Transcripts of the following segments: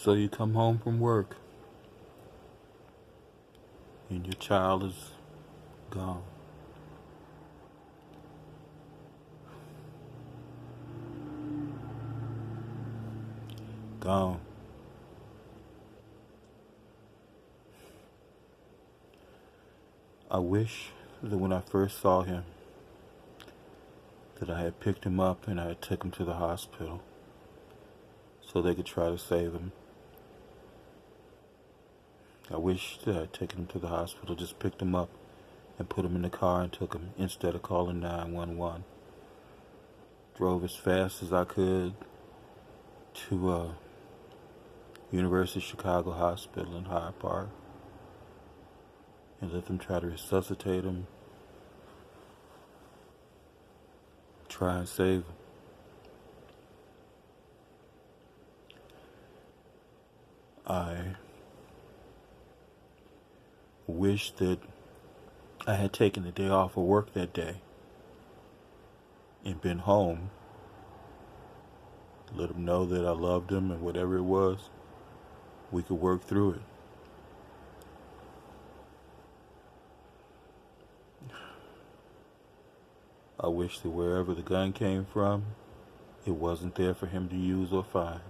So you come home from work and your child is gone. Gone. I wish that when I first saw him, that I had picked him up and I had took him to the hospital so they could try to save him. I wish that I had taken him to the hospital, just picked him up and put him in the car and took him instead of calling 911. Drove as fast as I could to University of Chicago Hospital in Hyde Park and let them try to resuscitate him, try and save him. I wish that I had taken the day off of work that day and been home, let him know that I loved him and whatever it was, we could work through it. I wish that wherever the gun came from, it wasn't there for him to use or find.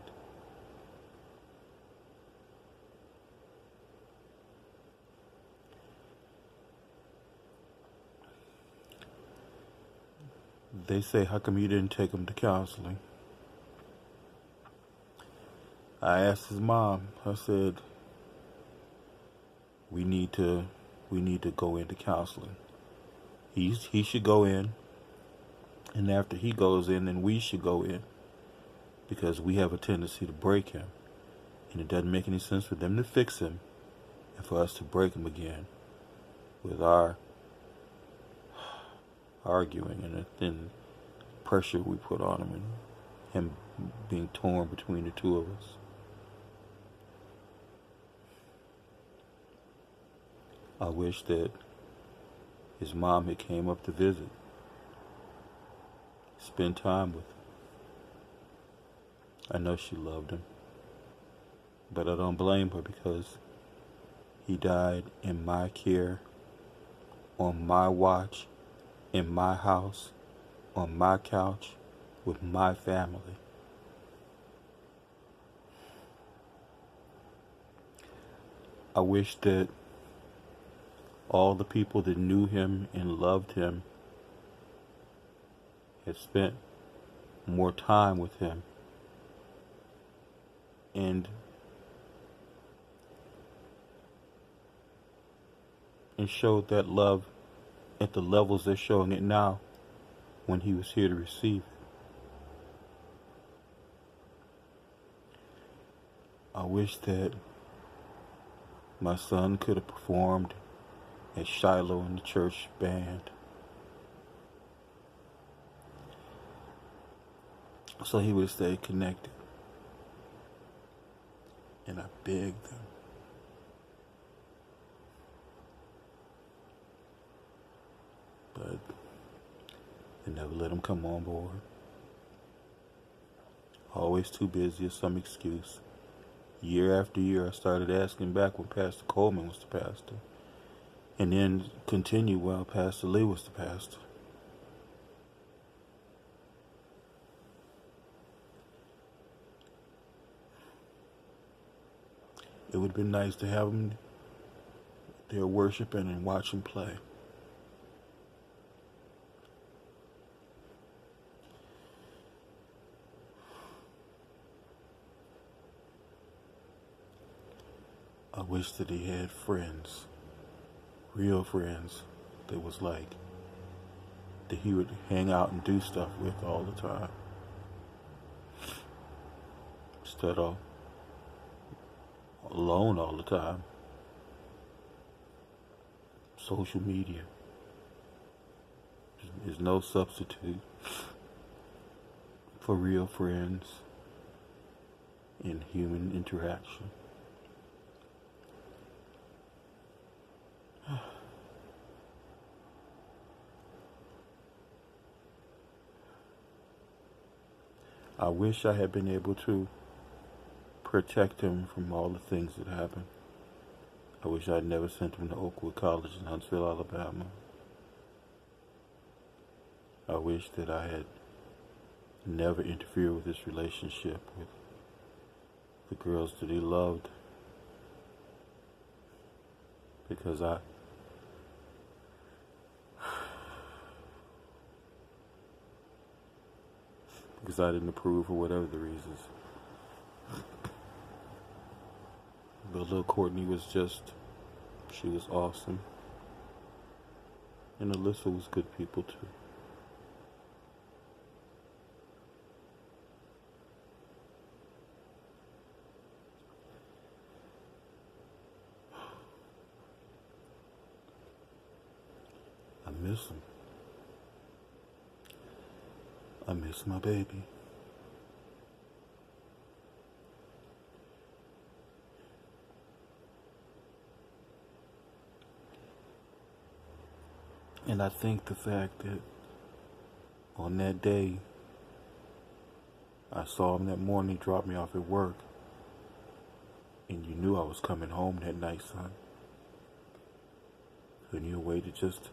They say, how come you didn't take him to counseling? I asked his mom, I said, we need to go into counseling. He should go in, and after he goes in, then we should go in, because we have a tendency to break him, and it doesn't make any sense for them to fix him and for us to break him again with our arguing and then pressure we put on him and him being torn between the two of us. I wish that his mom had came up to visit, spend time with him. I know she loved him, but I don't blame her because he died in my care, on my watch, in my house, on my couch, with my family. I wish that all the people that knew him and loved him had spent more time with him and showed that love at the levels they're showing it now when he was here to receive it. I wish that my son could have performed at Shiloh in the church band, so he would stay connected. And I begged them. But they never let him come on board. Always too busy or some excuse. Year after year, I started asking back when Pastor Coleman was the pastor, and then continued while Pastor Lee was the pastor. It would have been nice to have him there worshiping and watch him play. I wish that he had friends, real friends, that was like, that he would hang out and do stuff with all the time. Instead of alone all the time. Social media is no substitute for real friends and human interaction. I wish I had been able to protect him from all the things that happened. I wish I'd never sent him to Oakwood College in Huntsville, Alabama. I wish that I had never interfered with his relationship with the girls that he loved, because I didn't approve for whatever the reasons. But little Courtney was she was awesome. And Alyssa was good people too. I miss him. I miss my baby. And I think the fact that on that day, I saw him that morning, he dropped me off at work, and you knew I was coming home that night, son. Couldn't you have waited just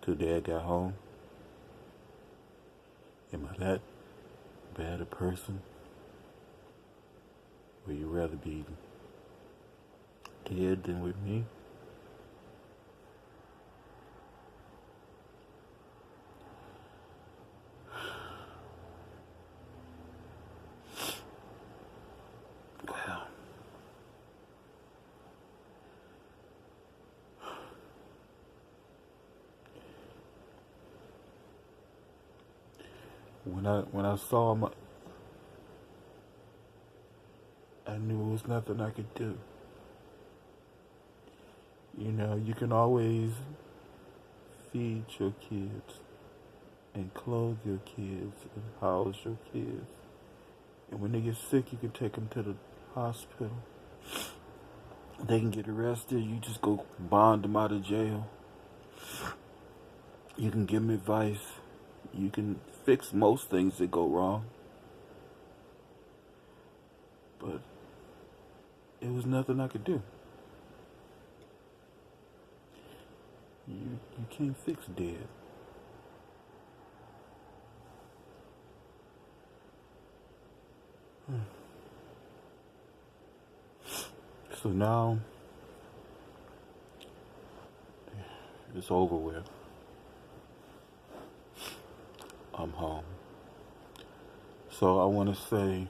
till Dad got home? Am I that bad a person? Would you rather be dead than with me? Well, when I saw him, I knew there was nothing I could do. You know, you can always feed your kids and clothe your kids and house your kids. And when they get sick, you can take them to the hospital. They can get arrested. You just go bond them out of jail. You can give them advice. You can fix most things that go wrong. But it was nothing I could do. You can't fix dead. So now it's over with. I'm home. So I want to say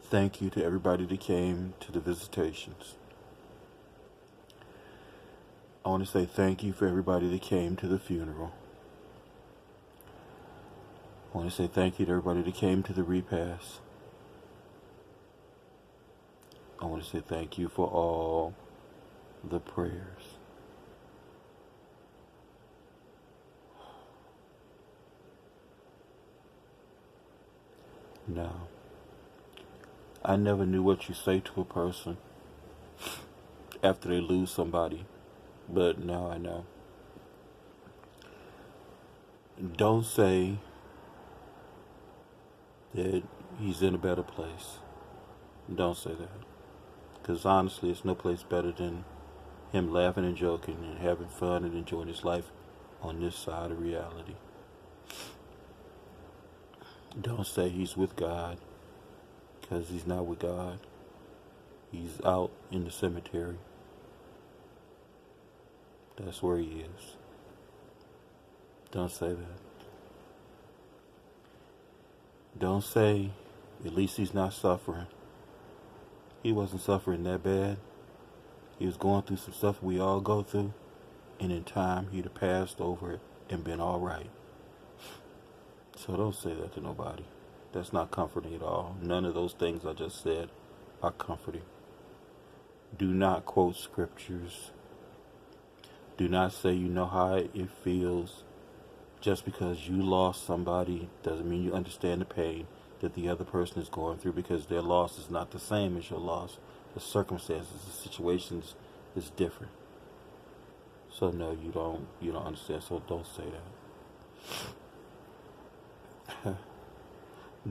thank you to everybody that came to the visitations. I want to say thank you for everybody that came to the funeral. I want to say thank you to everybody that came to the repast. I want to say thank you for all the prayers. Now, I never knew what you say to a person after they lose somebody, but now I know. Don't say that he's in a better place. Don't say that. Because honestly, it's no place better than him laughing and joking and having fun and enjoying his life on this side of reality. Don't say he's with God, because he's not with God. He's out in the cemetery. That's where he is. Don't say that. Don't say, at least he's not suffering. He wasn't suffering that bad. He was going through some stuff we all go through, and in time he'd have passed over it and been all right. So don't say that to nobody. That's not comforting at all. None of those things I just said are comforting. Do not quote scriptures. Do not say you know how it feels. Just because you lost somebody doesn't mean you understand the pain that the other person is going through, because their loss is not the same as your loss. The circumstances, the situations is different. So no, you don't understand. So don't say that.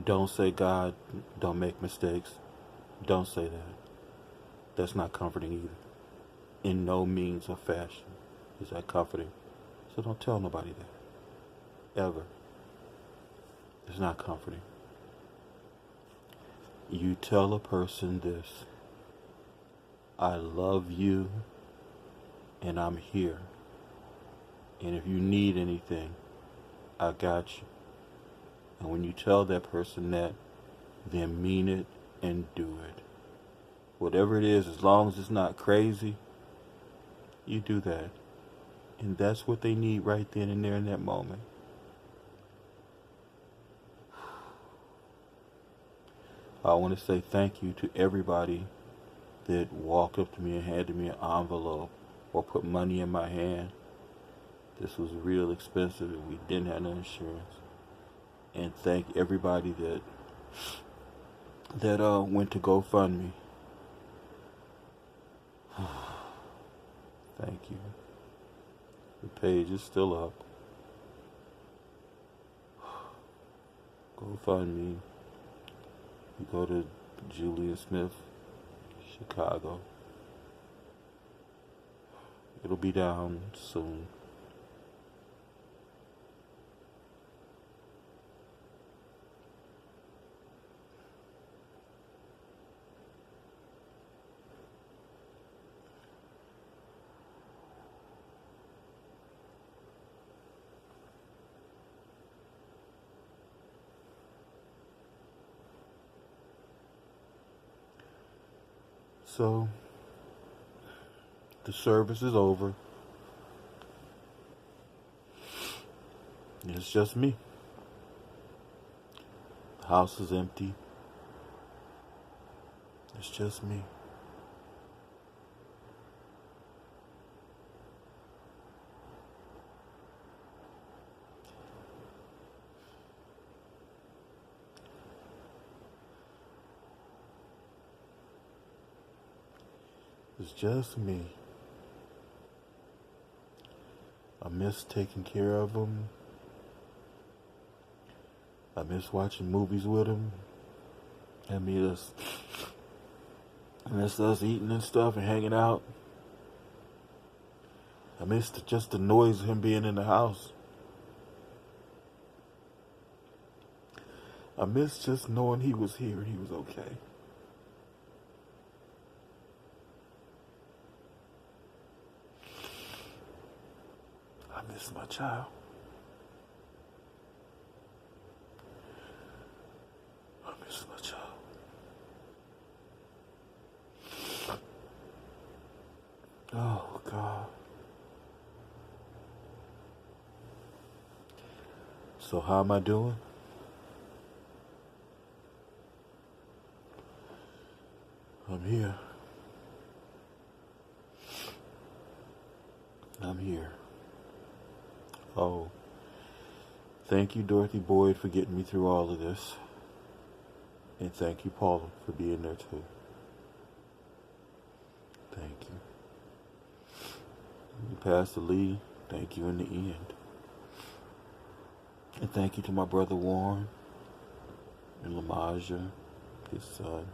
Don't say God don't make mistakes. Don't say that. That's not comforting either. In no means or fashion is that comforting. So don't tell nobody that. Ever. It's not comforting. You tell a person this: I love you and I'm here. And if you need anything, I got you. And when you tell that person that, then mean it and do it. Whatever it is, as long as it's not crazy, you do that. And that's what they need right then and there in that moment. I want to say thank you to everybody that walked up to me and handed me an envelope or put money in my hand. This was real expensive and we didn't have no insurance. And thank everybody that went to GoFundMe. Thank you. The page is still up. GoFundMe. You go to Julian Smith, Chicago. It'll be down soon. So, the service is over. It's just me. The house is empty. It's just me. It's just me. I miss taking care of them. I miss watching movies with them. I miss us eating and stuff and hanging out. I miss just the noise of him being in the house. I miss just knowing he was here and he was okay. I miss my child. I miss my child. Oh, God. So how am I doing? I'm here. I'm here. Oh, thank you, Dorothy Boyd, for getting me through all of this. And thank you, Paula, for being there too. Thank you. And Pastor Lee, thank you in the end. And thank you to my brother Warren and Lamaja, his son,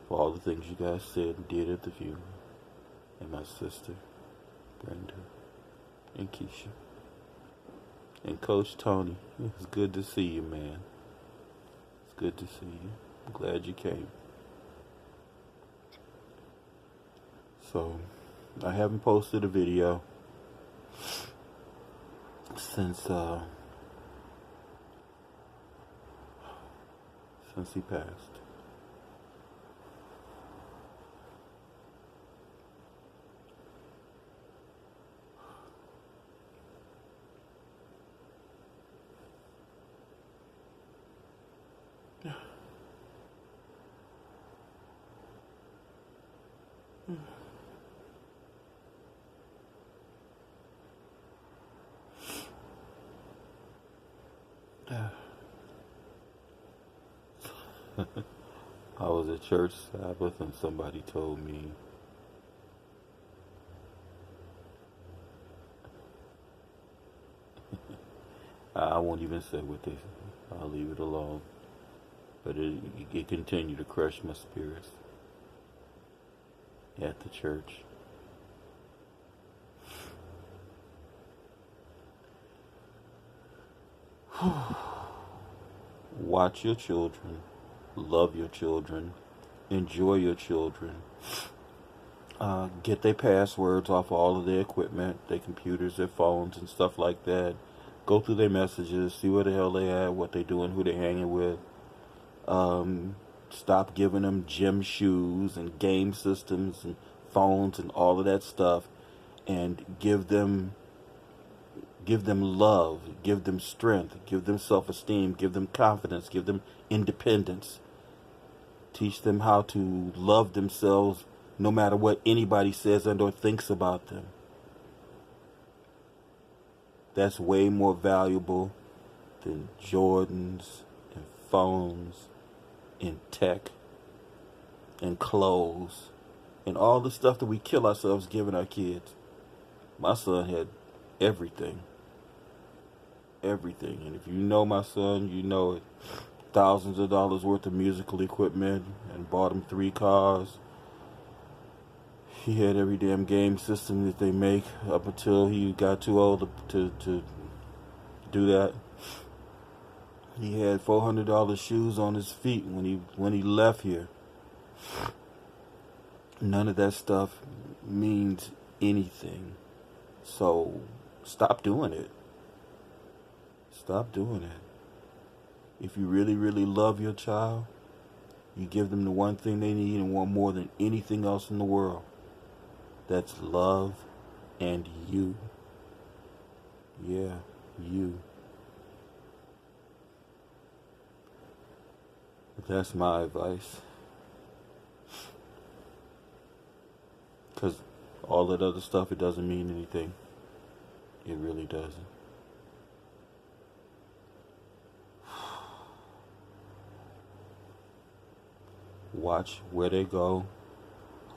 for all the things you guys said and did at the funeral. And my sister, Brenda, and Keisha. And Coach Tony, it's good to see you, man. It's good to see you. I'm glad you came. So, I haven't posted a video since he passed. I was at church Sabbath and somebody told me I won't even say what they said. I'll leave it alone. But it continued to crush my spirits at the church. Watch your children, love your children, enjoy your children. Get their passwords off all of their equipment, their computers, their phones, and stuff like that. Go through their messages, see where the hell they at, what they doing, who they hanging with. Stop giving them gym shoes and game systems and phones and all of that stuff, and give them love, give them strength, give them self-esteem, give them confidence, give them independence. Teach them how to love themselves no matter what anybody says and or thinks about them. That's way more valuable than Jordans and phones and tech and clothes and all the stuff that we kill ourselves giving our kids. My son had everything. Everything. And if you know my son, you know it. Thousands of dollars worth of musical equipment, and bought him 3 cars. He had every damn game system that they make up until he got too old to do that. He had $400 shoes on his feet when he left here. None of that stuff means anything. So stop doing it. Stop doing it. If you really, really love your child, you give them the one thing they need and want more than anything else in the world. That's love and you. Yeah, you. That's my advice. Because all that other stuff, it doesn't mean anything. It really doesn't. Watch where they go,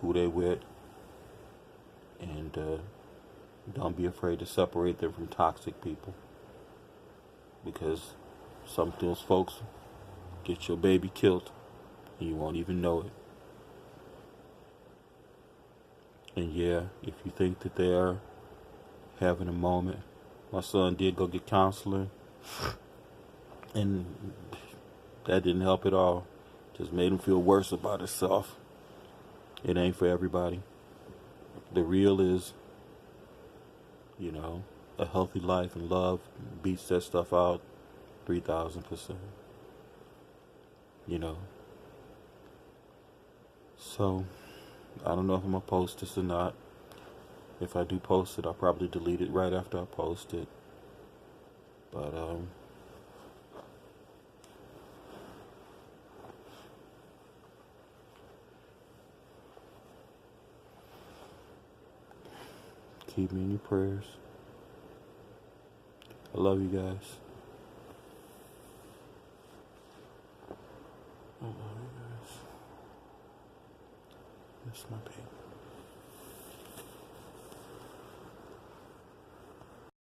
who they with, and don't be afraid to separate them from toxic people, because some of those folks get your baby killed and you won't even know it. And yeah, if you think that they are having a moment, my son did go get counseling, and that didn't help at all. Just made him feel worse about himself. It ain't for everybody. The real is, a healthy life and love beats that stuff out 3,000%. So, I don't know if I'm going to post this or not. If I do post it, I'll probably delete it right after I post it. But, keep me in your prayers. I love you guys. I love you guys. That's my baby.